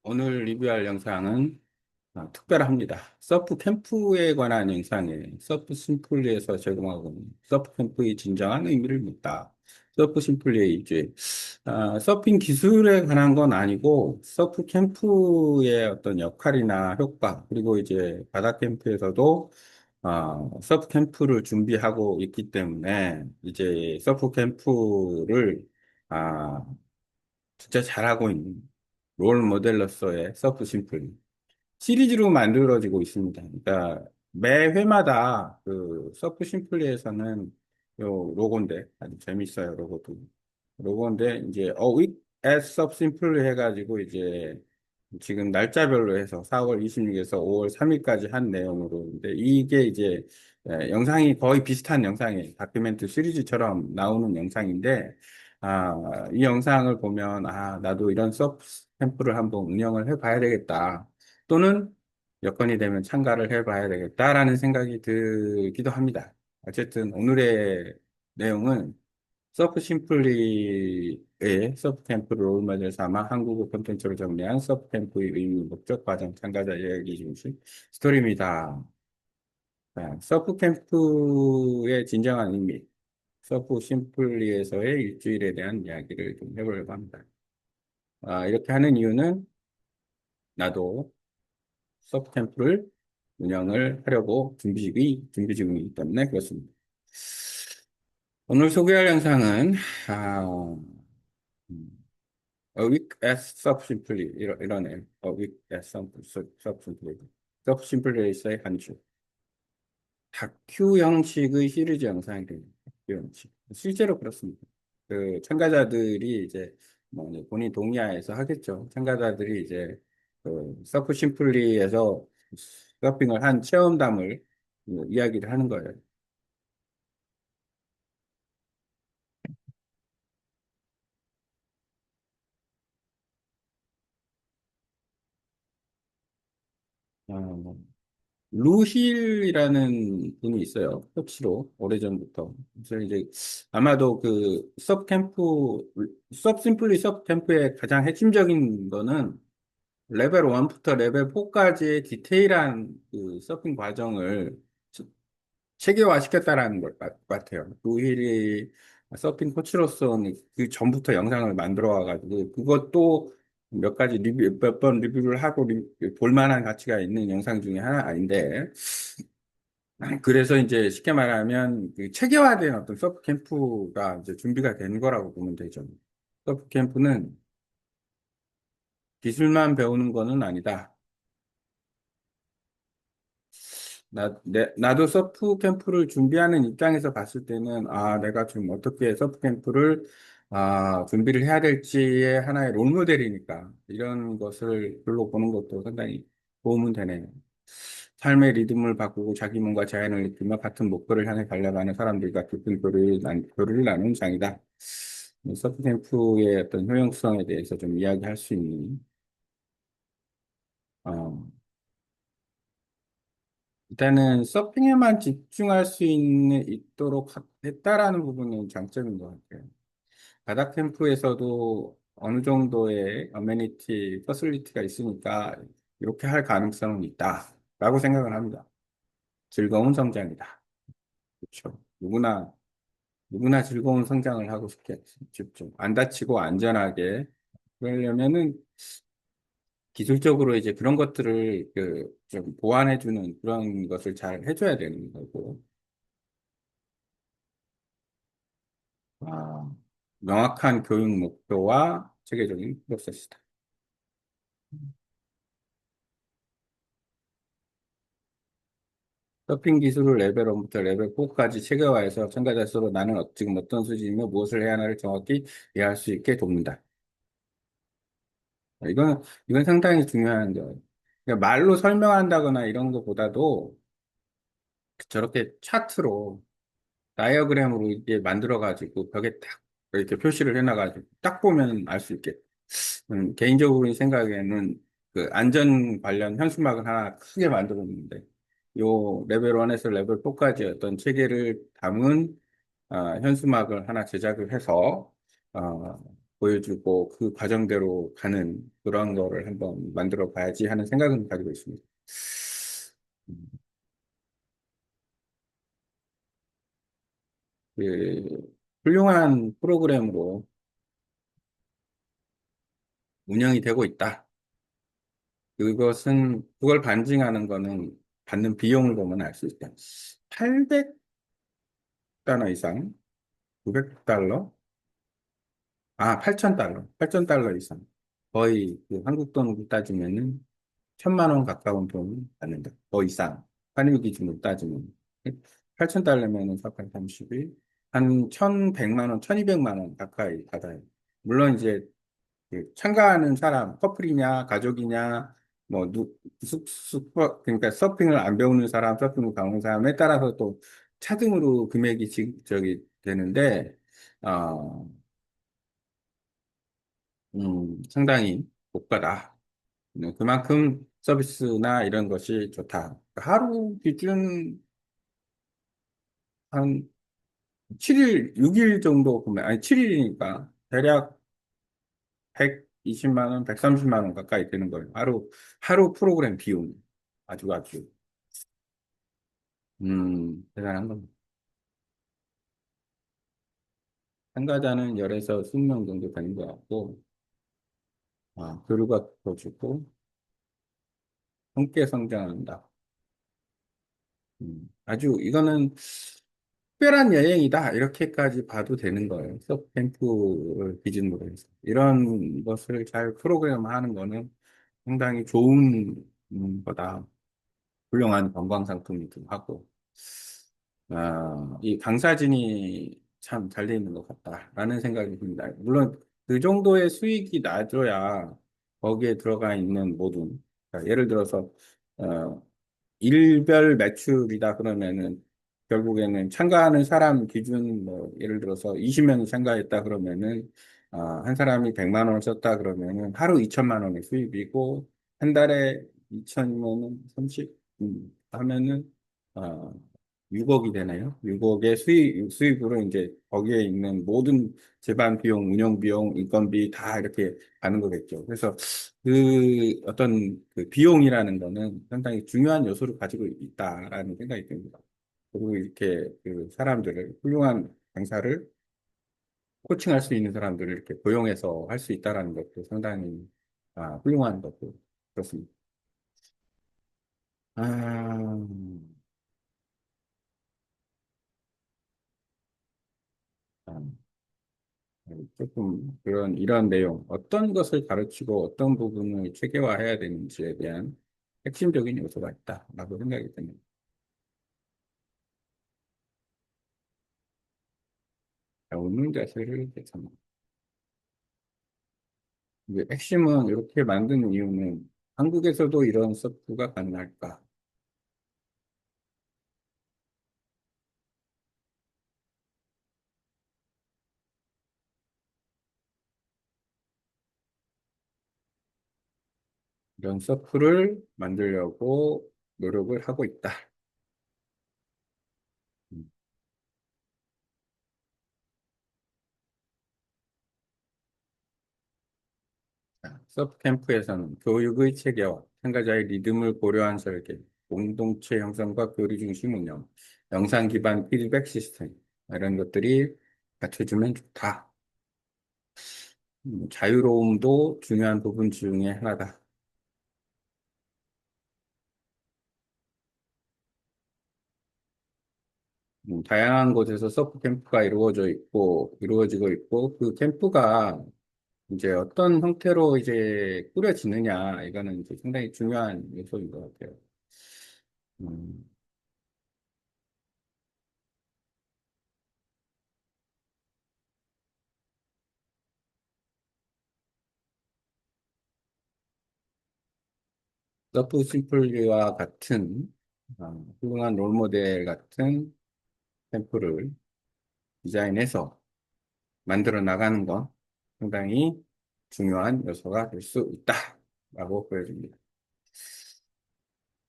오늘 리뷰할 영상은 특별합니다. 서프 캠프에 관한 영상이에요. 서프 심플리에서 제공하고 있는 서프 캠프의 진정한 의미를 묻다. 서프 심플리의 일주일. 서핑 기술에 관한 건 아니고 서프 캠프의 어떤 역할이나 효과 그리고 이제 바다 캠프에서도 서프 캠프를 준비하고 있기 때문에 이제 서프 캠프를 아, 진짜 잘하고 있는 롤 모델로서의 서프 심플 시리즈로 만들어지고 있습니다. 그러니까 매 회마다 그 서프 심플리에서는 요 로고인데 아주 재밌어요. 로고도 로고인데 이제 week at sub simple 해가지고 이제 지금 날짜별로 해서 4월 26일에서 5월 3일까지 한 내용으로 근데 이게 이제 영상이 거의 비슷한 영상이에요. 다큐멘트 시리즈처럼 나오는 영상인데 이 영상을 보면 나도 이런 서브 샘플을 한번 운영을 해봐야 되겠다. 또는 여건이 되면 참가를 해봐야 되겠다라는 생각이 들기도 합니다. 어쨌든 오늘의 내용은 서프 심플리의 서프 캠프를 롤모델 삼아 한국어 콘텐츠로 정리한 서프 캠프의 의미, 목적, 과정, 참가자 이야기 중심 스토리입니다. 서프 캠프의 진정한 의미, 서프 심플리에서의 일주일에 대한 이야기를 좀 해보려고 합니다. 이렇게 하는 이유는 나도 서프 캠프를 운영을 하려고 준비 중이기 때문에 그렇습니다. 오늘 소개할 영상은 아, 음, A week as subsimply 이러네요. A week as subsimply. subsimplly의 한 줄. 다큐 형식의 시리즈 영상이 됩니다. 다큐 형식. 실제로 그렇습니다. 그 참가자들이 이제 뭐 이제 본인 동의하에서 하겠죠. 참가자들이 이제 그 서프 심플리에서 서핑을 한 체험담을 이야기를 하는 거예요. 어, 루힐이라는 분이 있어요. 코치로, 오래전부터. 그래서 이제 아마도 그 서브 심플리 서브 캠프의 가장 핵심적인 거는 레벨 1부터 레벨 4까지의 디테일한 그 서핑 과정을 체계화 시켰다라는 것 같아요. 루힐이 서핑 코치로서는 그 전부터 영상을 만들어 와가지고 그것도 몇 번 리뷰를 하고 볼만한 가치가 있는 영상 중에 하나 아닌데 그래서 이제 쉽게 말하면 그 체계화된 어떤 서프 캠프가 이제 준비가 된 거라고 보면 되죠. 서프 캠프는 기술만 배우는 거는 아니다. 나도 서프 캠프를 준비하는 입장에서 봤을 때는, 내가 지금 어떻게 서프 캠프를, 준비를 해야 될지의 하나의 롤모델이니까, 이런 것을 글로 보는 것도 상당히 도움은 되네요. 삶의 리듬을 바꾸고 자기 몸과 자연을 느끼며 같은 목표를 향해 달려가는 사람들과 깊은 교류를 나누는 장이다. 서프 캠프의 어떤 효용성에 대해서 좀 이야기할 수 있는, 어, 일단은 서핑에만 집중할 수 있도록 했다라는 부분은 장점인 것 같아요. 바다 캠프에서도 어느 정도의 어메니티, 퍼슬리티가 있으니까 이렇게 할 가능성은 있다라고 생각을 합니다. 즐거운 성장이다. 그렇죠. 누구나 즐거운 성장을 하고 싶죠. 안 다치고 안전하게. 그러려면은 기술적으로 이제 그런 것들을 좀 보완해주는 그런 것을 잘 해줘야 되는 거고. 아, 명확한 교육 목표와 체계적인 프로세스다. 서핑 기술을 레벨 1부터 레벨 4까지 체계화해서 참가자 수로 나는 지금 어떤 수준이며 무엇을 해야 하나를 정확히 이해할 수 있게 돕니다. 이건 상당히 중요한 거예요. 그러니까 말로 설명한다거나 이런 것보다도 저렇게 차트로 다이어그램으로 이렇게 만들어가지고 벽에 딱 이렇게 표시를 해놔가지고 딱 보면 알 수 있게. 개인적으로 생각에는 그 안전 관련 현수막을 하나 크게 만들었는데, 요 레벨 1에서 레벨 4까지 어떤 체계를 담은 현수막을 하나 제작을 해서 어, 보여주고 그 과정대로 가는 그런 거를 한번 만들어 봐야지 하는 생각은 가지고 있습니다. 음, 그 훌륭한 프로그램으로 운영이 되고 있다. 그걸 반증하는 거는 받는 비용을 보면 알 수 있다. 800달러 이상, 900달러? 8,000달러, 8,000달러 이상. 거의 그 한국 돈으로 따지면은 1,000만 원 가까운 돈을 받는다. 더 이상. 환율 기준으로 따지면. 8,000달러면은 4,830일. 한 1,100만 원, 1,200만 원 가까이 받아요. 물론 이제 그 참가하는 사람, 커플이냐, 가족이냐, 뭐, 그러니까 서핑을 안 배우는 사람, 서핑을 배우는 사람에 따라서 또 차등으로 금액이 저기 되는데, 어, 상당히 고가다. 그만큼 서비스나 이런 것이 좋다. 하루 기준 한 7일, 6일 정도 보면, 아니, 7일이니까 대략 120만 원, 130만 원 가까이 되는 거예요. 하루 프로그램 비용. 아주, 대단한 겁니다. 참가자는 10에서 20명 정도 되는 것 같고, 교류가 깊어지고, 함께 성장한다. 이거는 특별한 여행이다. 이렇게까지 봐도 되는 거예요. 서브캠프를 기준으로 해서. 이런 것을 잘 프로그램하는 거는 상당히 좋은 거다. 훌륭한 관광상품이기도 하고. 이 강사진이 참 잘 돼 있는 것 같다라는 생각이 듭니다. 물론 그 정도의 수익이 나줘야 거기에 들어가 있는 모든, 그러니까 예를 들어서, 어, 일별 매출이다 그러면은 결국에는 참가하는 사람 기준 뭐 예를 들어서 20명이 참가했다 그러면은 한 사람이 100만 원을 썼다 그러면은 하루 2천만 원의 수입이고 한 달에 2천이면은 30 하면은 아 6억이 되나요? 6억의 수입으로 이제 거기에 있는 모든 재반 비용, 운영 비용, 인건비 다 이렇게 가는 거겠죠. 그래서 그 어떤 그 비용이라는 거는 상당히 중요한 요소를 가지고 있다라는 생각이 듭니다. 그리고 이렇게 그 사람들을, 훌륭한 강사를 코칭할 수 있는 사람들을 이렇게 고용해서 할 수 있다라는 것도 상당히 훌륭한 것도 그렇습니다. 아, 아, 조금 이런 내용, 어떤 것을 가르치고 어떤 부분을 체계화해야 되는지에 대한 핵심적인 요소가 있다라고 생각이 듭니다. 웃는 자세를 개선. 이제 핵심은 이렇게 만드는 이유는 한국에서도 이런 서프가 가능할까? 이런 서프를 만들려고 노력을 하고 있다. 음. 서프 캠프에서는 교육의 체계와 참가자의 리듬을 고려한 설계, 공동체 형성과 교류 중심 운영, 영상 기반 피드백 시스템 이런 것들이 갖춰지면 좋다. 자유로움도 중요한 부분 중에 하나다. 다양한 곳에서 서프 캠프가 이루어지고 있고, 그 캠프가 이제 어떤 형태로 이제 꾸려지느냐, 이거는 이제 상당히 중요한 요소인 것 같아요. 음, 서프 심플리와 같은, 훌륭한 롤모델 같은 캠프를 디자인해서 만들어 나가는 건 상당히 중요한 요소가 될 수 있다라고 보여집니다.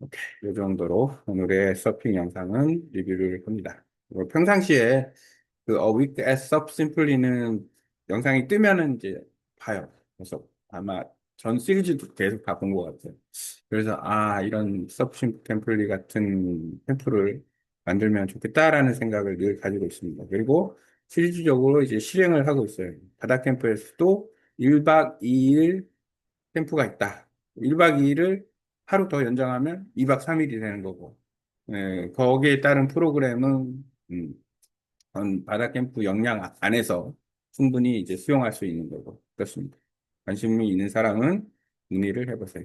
오케이. 이 정도로 오늘의 서핑 영상은 리뷰를 합니다. 그리고 평상시에 그 A Week at Sup Simply는 영상이 뜨면은 이제 봐요. 그래서 아마 전 시리즈도 계속 다 본 것 같아요. 그래서 이런 서프심 템플릿 같은 템플을 만들면 좋겠다라는 생각을 늘 가지고 있습니다. 그리고 실질적으로 이제 실행을 하고 있어요. 바닥 캠프에서도 1박 2일 캠프가 있다. 1박 2일을 하루 더 연장하면 2박 3일이 되는 거고, 거기에 따른 프로그램은 바다 캠프 역량 안에서 충분히 이제 수용할 수 있는 거고 그렇습니다. 관심이 있는 사람은 문의를 해보세요.